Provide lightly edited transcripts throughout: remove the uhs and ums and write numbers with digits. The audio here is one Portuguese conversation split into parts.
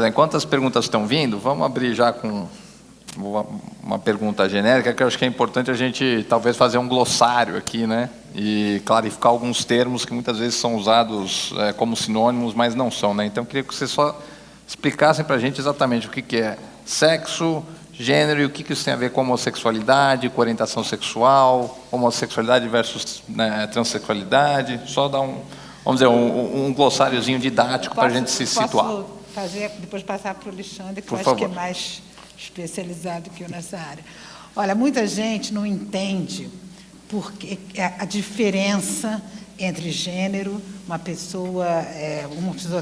Enquanto as perguntas estão vindo, vamos abrir já com uma pergunta genérica, que eu acho que é importante a gente talvez fazer um glossário aqui, né? E clarificar alguns termos que muitas vezes são usados como sinônimos, mas não são, né? Então eu queria que vocês só explicassem para a gente exatamente o que é sexo, gênero e o que isso tem a ver com homossexualidade, com orientação sexual, homossexualidade versus, né, transexualidade. Só dar vamos dizer, um glossáriozinho didático para a gente se situar. Fazer, depois passar para o Alexandre, que eu acho favor. que é mais especializado que eu nessa área. Olha, muita gente não entende porque a diferença entre gênero, uma pessoa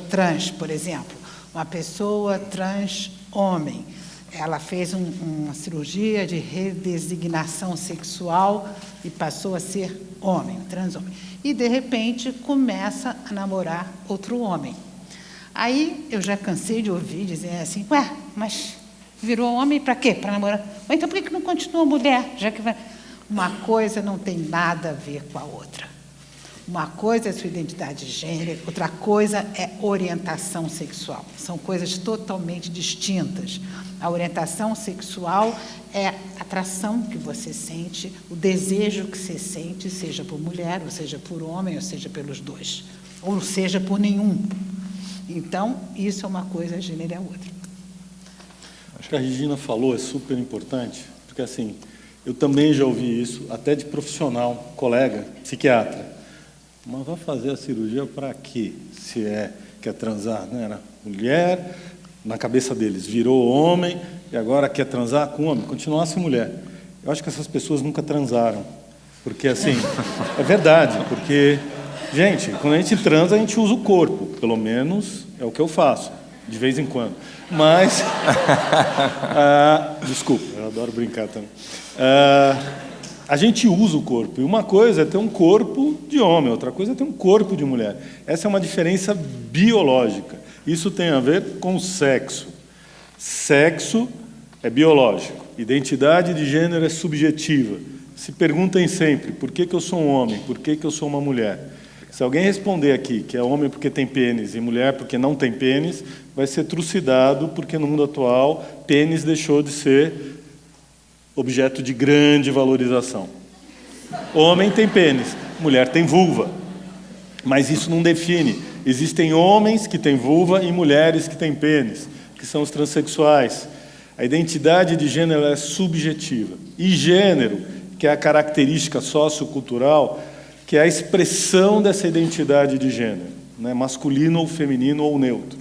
trans, por exemplo, uma pessoa trans homem, ela fez uma cirurgia de redesignação sexual e passou a ser homem, trans homem. E, de repente, começa a namorar outro homem. Aí eu já cansei de ouvir dizer assim, ué, mas virou homem para quê? Para namorar? Ou então por que não continua mulher? Já que uma coisa não tem nada a ver com a outra. Uma coisa é sua identidade de gênero, outra coisa é orientação sexual. São coisas totalmente distintas. A orientação sexual é a atração que você sente, o desejo que você sente, seja por mulher, ou seja por homem, ou seja pelos dois, ou seja por nenhum. Então, isso é uma coisa, gênero é outra. Acho que a Regina falou, é super importante, porque assim, eu também já ouvi isso, até de profissional, colega, psiquiatra. Mas vai fazer a cirurgia para quê? Se quer transar, não era mulher, na cabeça deles, virou homem, e agora quer transar com homem, continuasse mulher. Eu acho que essas pessoas nunca transaram, porque assim, é verdade, porque... Gente, quando a gente transa, a gente usa o corpo. Pelo menos é o que eu faço, de vez em quando. Mas... desculpa, eu adoro brincar também. A gente usa o corpo. E uma coisa é ter um corpo de homem, outra coisa é ter um corpo de mulher. Essa é uma diferença biológica. Isso tem a ver com sexo. Sexo é biológico. Identidade de gênero é subjetiva. Se perguntem sempre, por que eu sou um homem? Por que eu sou uma mulher? Se alguém responder aqui que é homem porque tem pênis e mulher porque não tem pênis, vai ser trucidado, porque no mundo atual, pênis deixou de ser objeto de grande valorização. Homem tem pênis, mulher tem vulva. Mas isso não define. Existem homens que têm vulva e mulheres que têm pênis, que são os transexuais. A identidade de gênero é subjetiva. E gênero, que é a característica sociocultural, que é a expressão dessa identidade de gênero, né? Masculino ou feminino ou neutro.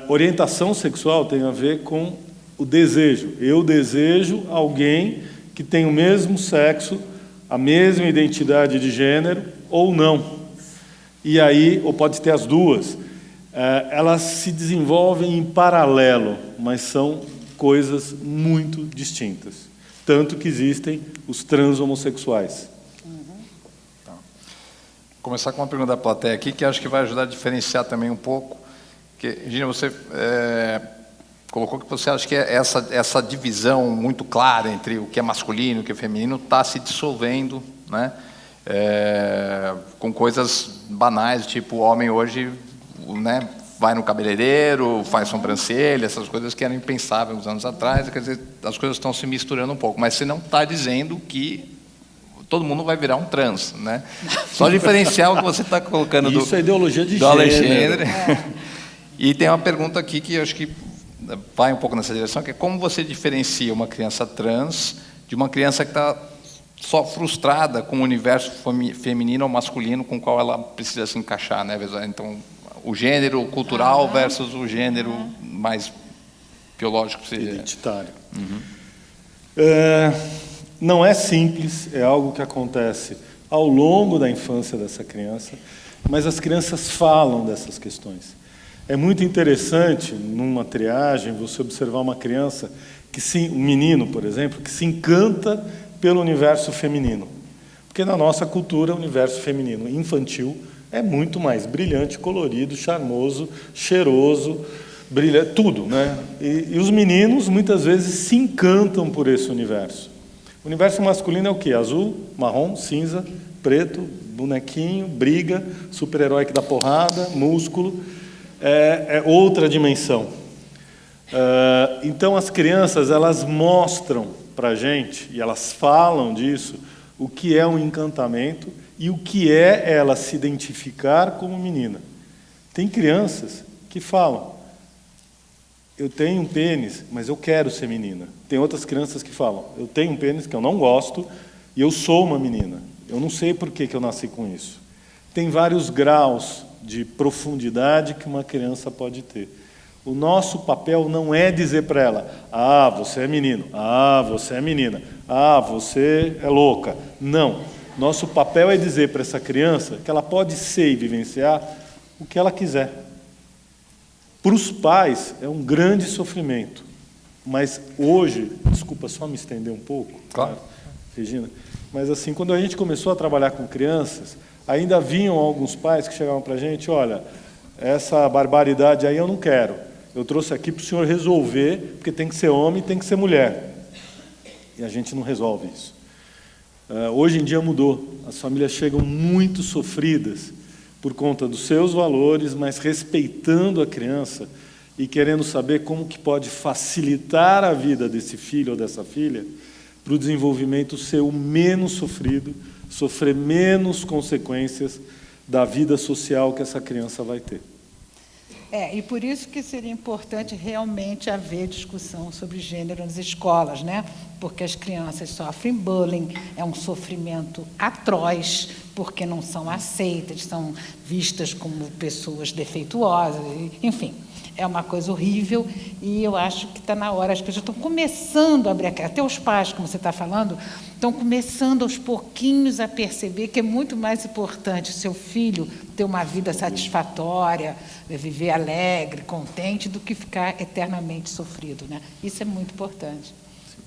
Orientação sexual tem a ver com o desejo. Eu desejo alguém que tem o mesmo sexo, a mesma identidade de gênero, ou não. E aí, ou pode ter as duas. Elas se desenvolvem em paralelo, mas são coisas muito distintas. Tanto que existem os transhomossexuais. Começar com uma pergunta da plateia aqui, que acho que vai ajudar a diferenciar também um pouco. Que, Regina, você colocou que você acha que essa divisão muito clara entre o que é masculino e o que é feminino está se dissolvendo, né? Com coisas banais, tipo o homem hoje, né, vai no cabeleireiro, faz sobrancelha, essas coisas que eram impensáveis uns anos atrás. Quer dizer, as coisas estão se misturando um pouco, mas você não está dizendo que todo mundo vai virar um trans, né? Só diferenciar o que você está colocando isso é ideologia de do Alexandre. gênero. E tem uma pergunta aqui que eu acho que vai um pouco nessa direção, que é como você diferencia uma criança trans de uma criança que está só frustrada com o universo feminino ou masculino com o qual ela precisa se encaixar, né? Então, o gênero cultural versus o gênero mais biológico. Identitário. Não é simples, é algo que acontece ao longo da infância dessa criança, mas as crianças falam dessas questões. É muito interessante, numa triagem, você observar uma criança, um menino, por exemplo, que se encanta pelo universo feminino. Porque na nossa cultura, o universo feminino infantil é muito mais brilhante, colorido, charmoso, cheiroso, brilha tudo, né? E os meninos, muitas vezes, se encantam por esse universo. O universo masculino é o quê? Azul, marrom, cinza, preto, bonequinho, briga, super-herói que dá porrada, músculo. É outra dimensão. Então, as crianças, elas mostram para a gente, e elas falam disso, o que é um encantamento e o que é ela se identificar como menina. Tem crianças que falam, eu tenho um pênis, mas eu quero ser menina. Tem outras crianças que falam, eu tenho um pênis que eu não gosto e eu sou uma menina. Eu não sei por que eu nasci com isso. Tem vários graus de profundidade que uma criança pode ter. O nosso papel não é dizer para ela, você é menino, você é menina, você é louca. Não. Nosso papel é dizer para essa criança que ela pode ser e vivenciar o que ela quiser. Para os pais é um grande sofrimento, mas hoje, desculpa só me estender um pouco, claro, Regina, mas assim, quando a gente começou a trabalhar com crianças, ainda vinham alguns pais que chegavam para a gente, olha, essa barbaridade aí eu não quero, eu trouxe aqui para o senhor resolver, porque tem que ser homem e tem que ser mulher. E a gente não resolve isso. Hoje em dia mudou, as famílias chegam muito sofridas por conta dos seus valores, mas respeitando a criança e querendo saber como que pode facilitar a vida desse filho ou dessa filha para o desenvolvimento ser o menos sofrido, sofrer menos consequências da vida social que essa criança vai ter. E por isso que seria importante realmente haver discussão sobre gênero nas escolas, né? Porque as crianças sofrem bullying, é um sofrimento atroz, porque não são aceitas, são vistas como pessoas defeituosas, enfim, é uma coisa horrível e eu acho que está na hora, as pessoas estão começando a abrir, até os pais, como você está falando, estão começando aos pouquinhos a perceber que é muito mais importante o seu filho ter uma vida satisfatória, viver alegre, contente, do que ficar eternamente sofrido, né? Isso é muito importante.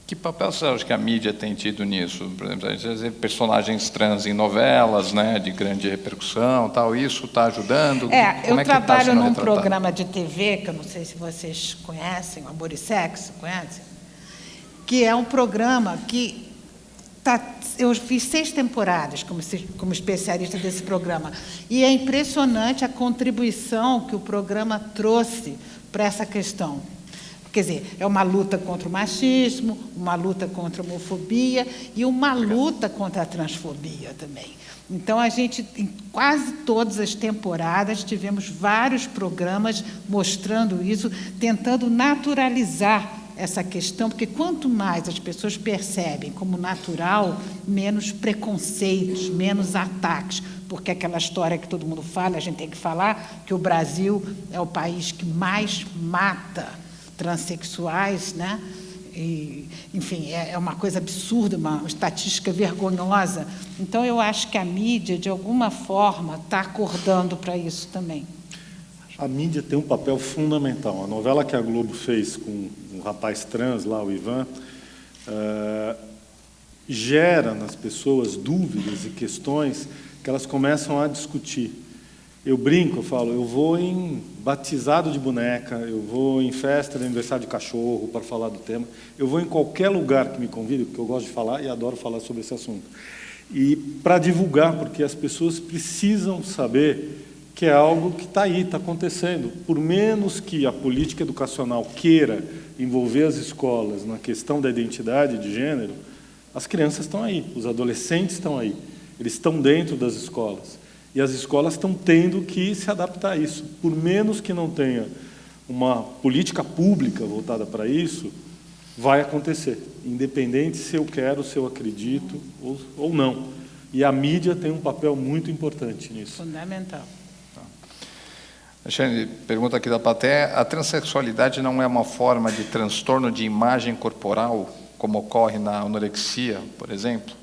Que papel você acha que a mídia tem tido nisso? Por exemplo, a gente vê personagens trans em novelas, né, de grande repercussão, tal. Isso está ajudando? Eu trabalho num programa de TV, que eu não sei se vocês conhecem, Amor e Sexo, conhecem? Que é um programa que eu fiz 6 temporadas como especialista desse programa. E é impressionante a contribuição que o programa trouxe para essa questão. Quer dizer, é uma luta contra o machismo, uma luta contra a homofobia e uma luta contra a transfobia também. Então, a gente, em quase todas as temporadas, tivemos vários programas mostrando isso, tentando naturalizar essa questão, porque quanto mais as pessoas percebem como natural, menos preconceitos, menos ataques, porque aquela história que todo mundo fala, a gente tem que falar, que o Brasil é o país que mais mata transexuais, né? E, enfim, é uma coisa absurda, uma estatística vergonhosa. Então, eu acho que a mídia, de alguma forma, está acordando para isso também. A mídia tem um papel fundamental. A novela que a Globo fez com um rapaz trans, lá, o Ivan, gera nas pessoas dúvidas e questões que elas começam a discutir. Eu brinco, eu falo, eu vou em batizado de boneca, eu vou em festa de aniversário de cachorro para falar do tema, eu vou em qualquer lugar que me convide, porque eu gosto de falar e adoro falar sobre esse assunto. E para divulgar, porque as pessoas precisam saber que é algo que está aí, está acontecendo. Por menos que a política educacional queira envolver as escolas na questão da identidade de gênero, as crianças estão aí, os adolescentes estão aí, eles estão dentro das escolas. E as escolas estão tendo que se adaptar a isso. Por menos que não tenha uma política pública voltada para isso, vai acontecer, independente se eu quero, se eu acredito ou não. E a mídia tem um papel muito importante nisso. Fundamental. Alexandre, pergunta aqui da plateia, a transexualidade não é uma forma de transtorno de imagem corporal, como ocorre na anorexia, por exemplo?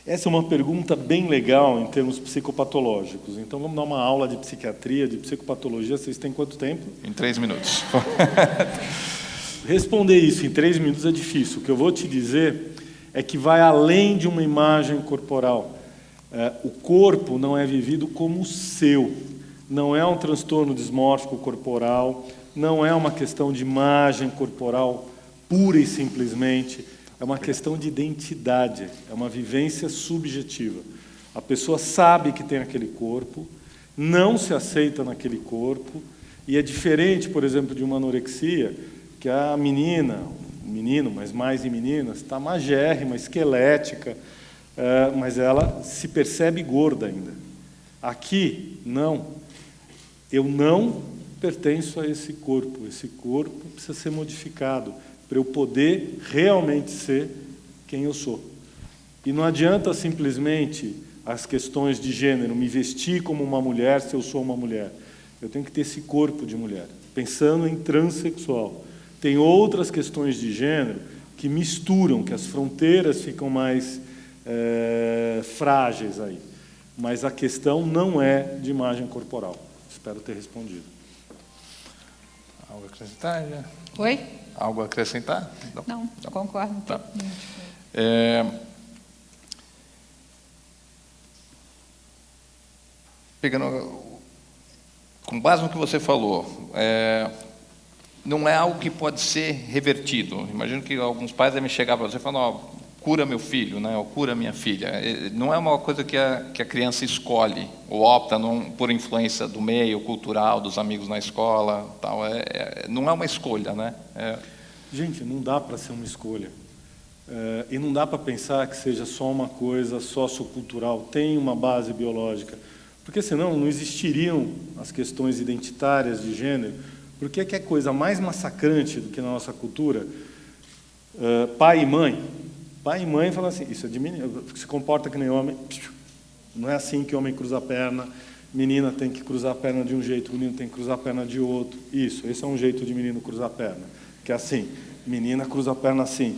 Essa é uma pergunta bem legal em termos psicopatológicos. Então, vamos dar uma aula de psiquiatria, de psicopatologia. Vocês têm quanto tempo? Em 3 minutos. Responder isso em 3 minutos é difícil. O que eu vou te dizer é que vai além de uma imagem corporal. O corpo não é vivido como seu. Não é um transtorno dismórfico corporal, não é uma questão de imagem corporal pura e simplesmente, é uma questão de identidade, é uma vivência subjetiva. A pessoa sabe que tem aquele corpo, não se aceita naquele corpo, e é diferente, por exemplo, de uma anorexia, que a menina, o menino, mas mais em meninas, está magérrima, esquelética, mas ela se percebe gorda ainda. Aqui, não. Eu não pertenço a esse corpo precisa ser modificado para eu poder realmente ser quem eu sou. E não adianta simplesmente as questões de gênero, me vestir como uma mulher se eu sou uma mulher. Eu tenho que ter esse corpo de mulher, pensando em transexual. Tem outras questões de gênero que misturam, que as fronteiras ficam mais frágeis aí. Mas a questão não é de imagem corporal. Espero ter respondido. Algo a acrescentar? Já? Oi? Algo a acrescentar? Não, concordo. Tá. Pegando, com base no que você falou, não é algo que pode ser revertido. Imagino que alguns pais devem chegar para você e falar, cura meu filho, né, ou cura minha filha. Não é uma coisa que a criança escolhe, ou opta por influência do meio cultural, dos amigos na escola, tal. Não é uma escolha, né? Gente, não dá para ser uma escolha. E não dá para pensar que seja só uma coisa sociocultural, tem uma base biológica. Porque senão não existiriam as questões identitárias de gênero. Porque que é coisa mais massacrante do que na nossa cultura? Pai e mãe. Pai e mãe falam assim, isso é de menino, se comporta que nem homem. Não é assim que homem cruza a perna. Menina tem que cruzar a perna de um jeito, menino tem que cruzar a perna de outro. Esse é um jeito de menino cruzar a perna. Que é assim, menina cruza a perna assim.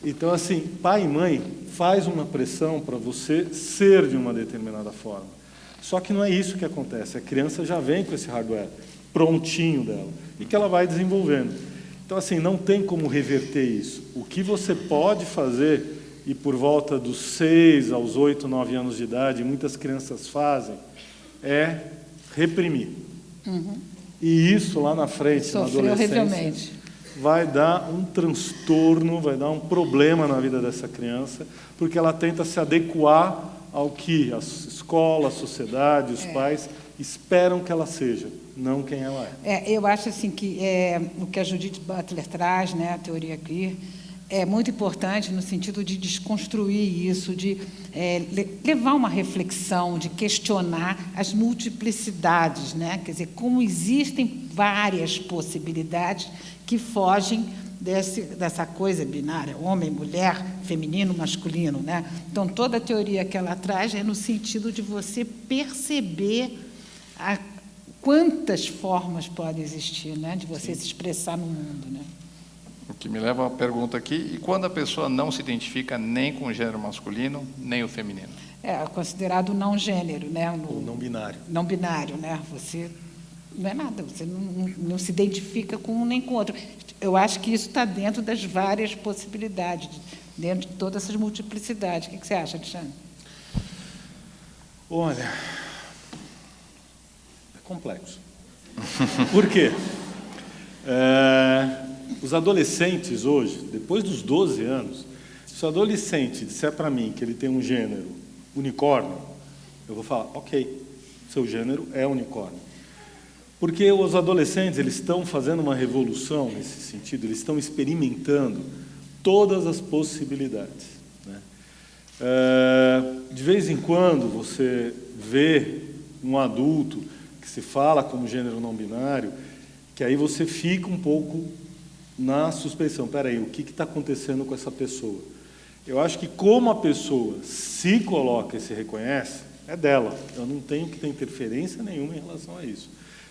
Então, assim, pai e mãe faz uma pressão para você ser de uma determinada forma. Só que não é isso que acontece. A criança já vem com esse hardware prontinho dela e que ela vai desenvolvendo. Então, assim, não tem como reverter isso. O que você pode fazer, e por volta dos 6 aos 8, 9 anos de idade, muitas crianças fazem, é reprimir. Uhum. E isso lá na frente, Sofreu na adolescência, horrivelmente. vai dar um transtorno, vai dar um problema na vida dessa criança, porque ela tenta se adequar ao que a escola, a sociedade, os pais esperam que ela seja, não quem ela é. Eu acho assim que o que a Judith Butler traz, né, a teoria queer, é muito importante no sentido de desconstruir isso, de levar uma reflexão, de questionar as multiplicidades, né? Quer dizer, como existem várias possibilidades que fogem dessa coisa binária, homem, mulher, feminino, masculino, né? Então, toda a teoria que ela traz é no sentido de você perceber quantas formas podem existir, né? De você se expressar no mundo, né? O que me leva a uma pergunta aqui, e quando a pessoa não se identifica nem com o gênero masculino, nem o feminino? É considerado não gênero, né? Ou não binário. Não binário, né? Você não é nada, você não se identifica com um nem com o outro. Eu acho que isso está dentro das várias possibilidades, dentro de todas essas multiplicidades. O que você acha, Alexandre? Olha, é complexo. Por quê? Os adolescentes hoje, depois dos 12 anos, se o adolescente disser para mim que ele tem um gênero unicórnio, eu vou falar, ok, seu gênero é unicórnio. Porque os adolescentes eles estão fazendo uma revolução nesse sentido, eles estão experimentando todas as possibilidades, né? De vez em quando você vê um adulto que se fala como gênero não binário, que aí você fica um pouco na suspeição. Espera aí, o que está acontecendo com essa pessoa? Eu acho que como a pessoa se coloca e se reconhece, é dela. Eu não tenho que ter interferência nenhuma em relação a isso.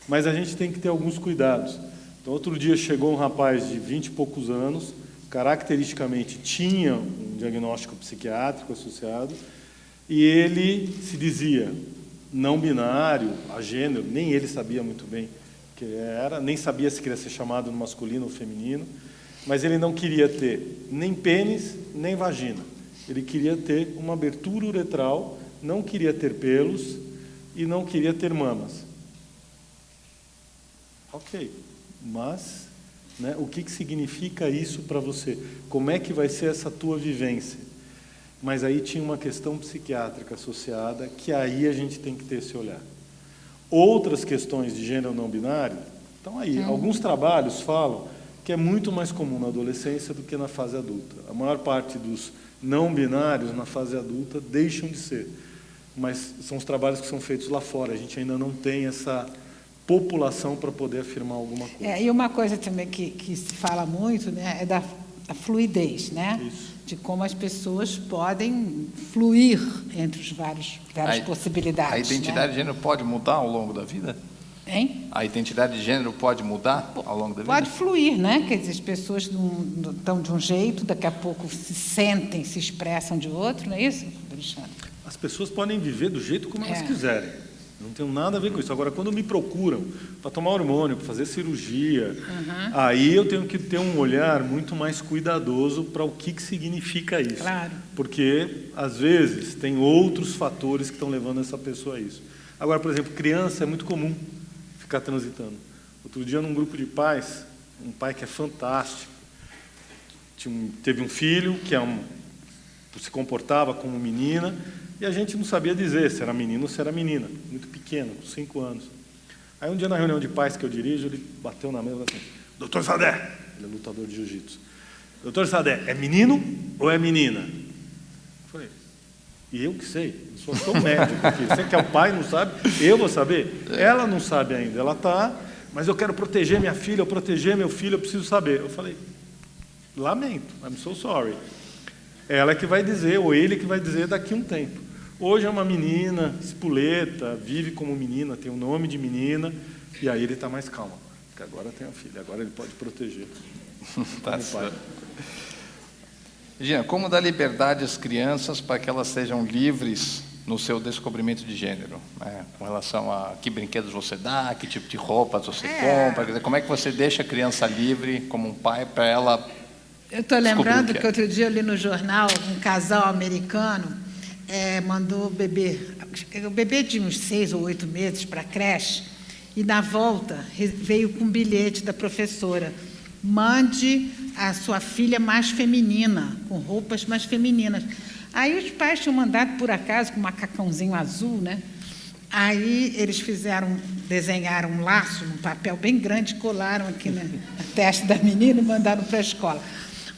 Mas a gente tem que ter alguns cuidados. Então, outro dia chegou um rapaz de 20 e poucos anos, caracteristicamente tinha um diagnóstico psiquiátrico associado, e ele se dizia não binário, agênero, nem ele sabia muito bem o que era, nem sabia se queria ser chamado no masculino ou feminino, mas ele não queria ter nem pênis, nem vagina. Ele queria ter uma abertura uretral, não queria ter pelos e não queria ter mamas. Ok, mas, né, o que significa isso para você? Como é que vai ser essa tua vivência? Mas aí tinha uma questão psiquiátrica associada, que aí a gente tem que ter esse olhar. Outras questões de gênero não binário estão aí. Alguns trabalhos falam que é muito mais comum na adolescência do que na fase adulta. A maior parte dos não binários na fase adulta deixam de ser. Mas são os trabalhos que são feitos lá fora. A gente ainda não tem essa população para poder afirmar alguma coisa. E uma coisa também que se fala muito, né, é da fluidez, né? Isso. De como as pessoas podem fluir entre os várias possibilidades. A identidade de gênero pode mudar ao longo da vida? Hein? A identidade de gênero pode mudar ao longo da vida? Pode fluir, né? Quer dizer, as pessoas estão de um jeito, daqui a pouco se sentem, se expressam de outro, não é isso, Alexandre? As pessoas podem viver do jeito como elas quiserem. Não tem nada a ver com isso. Agora, quando me procuram para tomar hormônio, para fazer cirurgia, aí eu tenho que ter um olhar muito mais cuidadoso para o que significa isso. Claro. Porque, às vezes, tem outros fatores que estão levando essa pessoa a isso. Agora, por exemplo, criança é muito comum ficar transitando. Outro dia, num grupo de pais, um pai que é fantástico, teve um filho que se comportava como menina, e a gente não sabia dizer se era menino ou se era menina, muito pequeno, com 5 anos. Aí um dia na reunião de pais que eu dirijo, ele bateu na mesa e falou assim: Doutor Sadé, ele é lutador de jiu-jitsu, Doutor Sadé, é menino ou é menina? Eu falei, e eu que sei, eu sou médico aqui, você que é o pai não sabe, eu vou saber? Ela não sabe ainda, ela está, mas eu quero proteger minha filha, eu proteger meu filho, eu preciso saber. Eu falei, lamento, I'm so sorry. Ela que vai dizer, ou ele que vai dizer daqui a um tempo. Hoje é uma menina, espoleta, vive como menina, tem o nome de menina, e aí ele está mais calmo, porque agora tem a filha, agora ele pode proteger. Tá certo. Gina, como dar liberdade às crianças para que elas sejam livres no seu descobrimento de gênero? Né? Com relação a que brinquedos você dá, que tipo de roupas você compra, quer dizer, como é que você deixa a criança livre, como um pai, para ela... Eu estou lembrando que outro dia eu li no jornal um casal americano mandou o bebê de uns 6 ou 8 meses para a creche, e na volta veio com um bilhete da professora: mande a sua filha mais feminina, com roupas mais femininas. Aí os pais tinham mandado, por acaso, com um macacãozinho azul, né? Aí eles desenharam um laço num papel bem grande, colaram aqui na testa da menina e mandaram para a escola.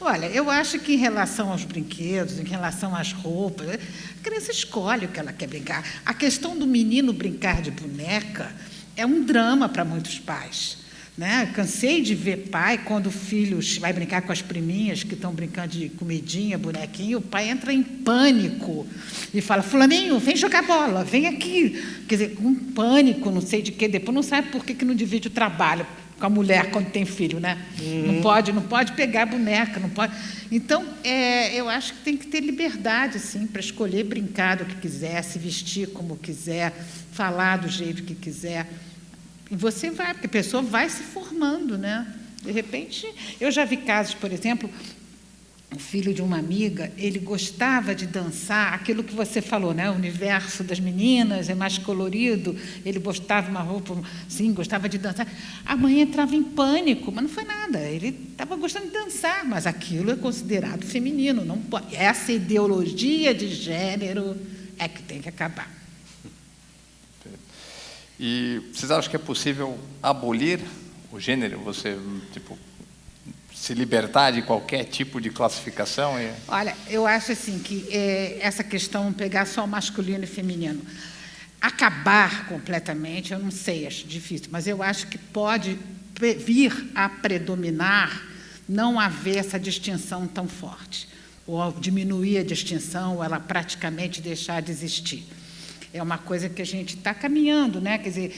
Olha, eu acho que em relação aos brinquedos, em relação às roupas, a criança escolhe o que ela quer brincar. A questão do menino brincar de boneca é um drama para muitos pais, né? Cansei de ver pai, quando o filho vai brincar com as priminhas que estão brincando de comidinha, bonequinho, o pai entra em pânico e fala: fulaninho, vem jogar bola, vem aqui. Quer dizer, com pânico, não sei de quê, depois não sabe por que não divide o trabalho com a mulher quando tem filho, né? Não pode pegar boneca, não pode. Então, eu acho que tem que ter liberdade, assim, para escolher brincar do que quiser, se vestir como quiser, falar do jeito que quiser. E você vai, porque a pessoa vai se formando, né? De repente, eu já vi casos, por exemplo, o filho de uma amiga, ele gostava de dançar, aquilo que você falou, né? O universo das meninas é mais colorido, ele gostava de uma roupa, sim, gostava de dançar. A mãe entrava em pânico, mas não foi nada, ele estava gostando de dançar, mas aquilo é considerado feminino, não pode. Essa ideologia de gênero é que tem que acabar. E vocês acham que é possível abolir o gênero? Você, se libertar de qualquer tipo de classificação? Olha, eu acho assim que essa questão, pegar só o masculino e feminino, acabar completamente, eu não sei, acho difícil, mas eu acho que pode vir a predominar, não haver essa distinção tão forte, ou diminuir a distinção, ou ela praticamente deixar de existir. É uma coisa que a gente está caminhando, né? Quer dizer,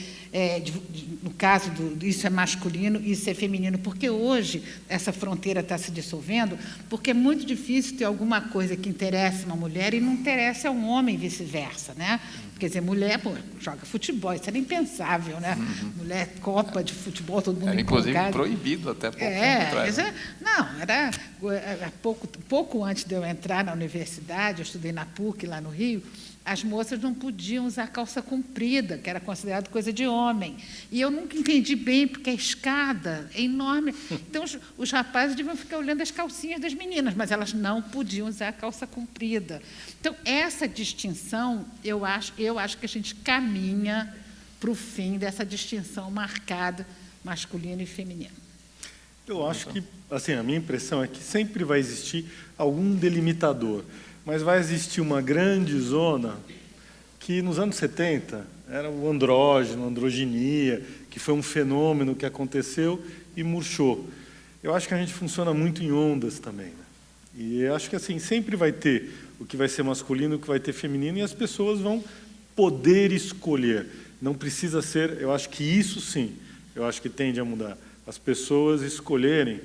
no caso isso é masculino e isso é feminino, porque hoje essa fronteira está se dissolvendo, porque é muito difícil ter alguma coisa que interesse uma mulher e não interesse a um homem e vice-versa, né? Quer dizer, mulher joga futebol, isso era impensável, né? Mulher, Copa de futebol, todo mundo era, inclusive, empolgado. proibido até pouco tempo atrás. Não, era pouco antes de eu entrar na universidade, eu estudei na PUC, lá no Rio, as moças não podiam usar calça comprida, que era considerado coisa de homem. E eu nunca entendi bem, porque a escada é enorme. Então, os rapazes deviam ficar olhando as calcinhas das meninas, mas elas não podiam usar calça comprida. Então, essa distinção, eu acho que a gente caminha para o fim dessa distinção marcada masculino e feminino. Eu acho que, assim, a minha impressão é que sempre vai existir algum delimitador, mas vai existir uma grande zona que, nos anos 70, era o andrógeno, a androginia, que foi um fenômeno que aconteceu e murchou. Eu acho que a gente funciona muito em ondas também, né? E eu acho que, assim, sempre vai ter o que vai ser masculino, o que vai ter feminino, e as pessoas vão poder escolher. Não precisa ser, eu acho que isso sim, eu acho que tende a mudar. As pessoas escolherem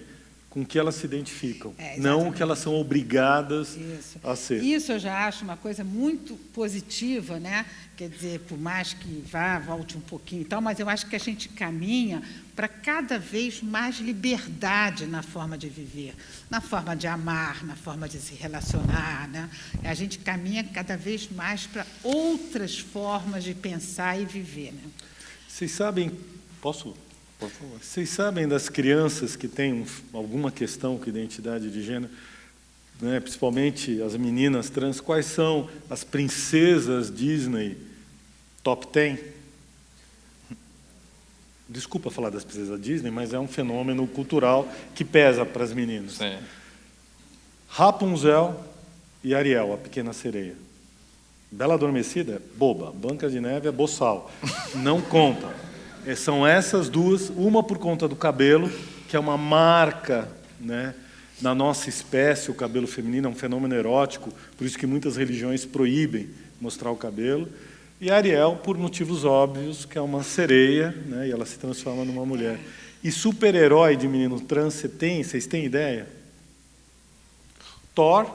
com que elas se identificam, não o que elas são obrigadas a ser. Isso eu já acho uma coisa muito positiva, né? Quer dizer, por mais que volte um pouquinho e tal, mas eu acho que a gente caminha para cada vez mais liberdade na forma de viver, na forma de amar, na forma de se relacionar, né? A gente caminha cada vez mais para outras formas de pensar e viver, né? Vocês sabem, posso? Por favor. Vocês sabem das crianças que têm alguma questão com identidade de gênero, né, principalmente as meninas trans, quais são as princesas Disney top 10? Desculpa falar das princesas Disney, mas é um fenômeno cultural que pesa para as meninas. Sim. Rapunzel e Ariel, a Pequena Sereia. Bela Adormecida é boba, Branca de Neve é boçal, não conta. São essas duas, uma por conta do cabelo, que é uma marca, né, na nossa espécie. O cabelo feminino é um fenômeno erótico, por isso que muitas religiões proíbem mostrar o cabelo. E Ariel, por motivos óbvios, que é uma sereia, né, e ela se transforma numa mulher. E super-herói de menino trans, vocês têm ideia? Thor?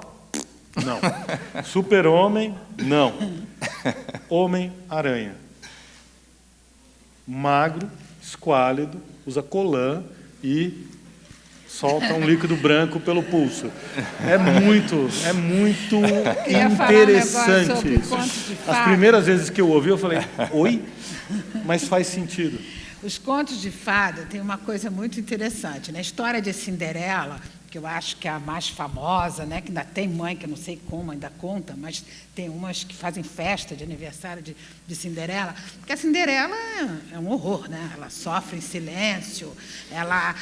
Não. Super-homem? Não. Homem-Aranha. Magro, esquálido, usa colã e solta um líquido branco pelo pulso. É muito interessante isso. As primeiras vezes que eu ouvi, eu falei, oi? Mas faz sentido. Os contos de fada têm uma coisa muito interessante. Na história de Cinderela, que eu acho que é a mais famosa, né? Que ainda tem mãe, que eu não sei como ainda conta, mas tem umas que fazem festa de aniversário de Cinderela, porque a Cinderela é um horror, né? Ela sofre em silêncio, a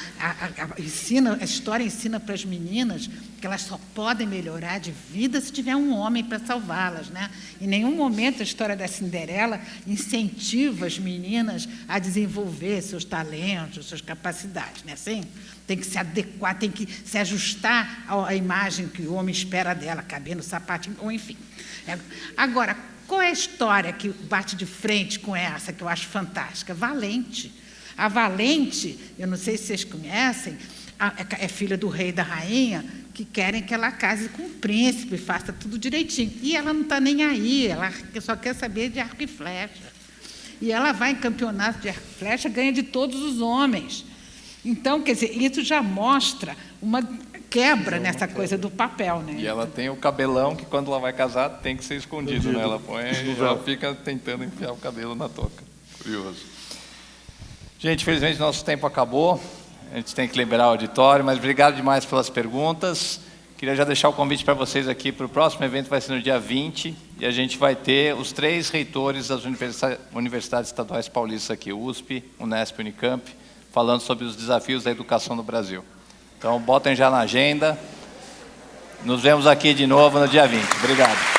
história ensina para as meninas que elas só podem melhorar de vida se tiver um homem para salvá-las, né? Em nenhum momento a história da Cinderela incentiva as meninas a desenvolver seus talentos, suas capacidades, né? Assim, tem que se adequar, tem que se ajustar à imagem que o homem espera dela, cabelo, sapatinho, ou enfim. Agora, qual é a história que bate de frente com essa, que eu acho fantástica? Valente. A Valente, eu não sei se vocês conhecem, é filha do rei e da rainha, que querem que ela case com o príncipe, faça tudo direitinho. E ela não está nem aí, ela só quer saber de arco e flecha. E ela vai em campeonato de arco e flecha, ganha de todos os homens. Então, quer dizer, isso já mostra uma quebra nessa coisa do papel, né? E ela tem o cabelão que, quando ela vai casar, tem que ser escondido, né? Ela põe e ela fica tentando enfiar o cabelo na touca. Curioso. Gente, infelizmente, nosso tempo acabou. A gente tem que liberar o auditório, mas obrigado demais pelas perguntas. Queria já deixar o convite para vocês aqui para o próximo evento, vai ser no dia 20, e a gente vai ter os 3 reitores das universidades estaduais paulistas aqui, USP, Unesp e Unicamp, falando sobre os desafios da educação no Brasil. Então, botem já na agenda. Nos vemos aqui de novo no dia 20. Obrigado.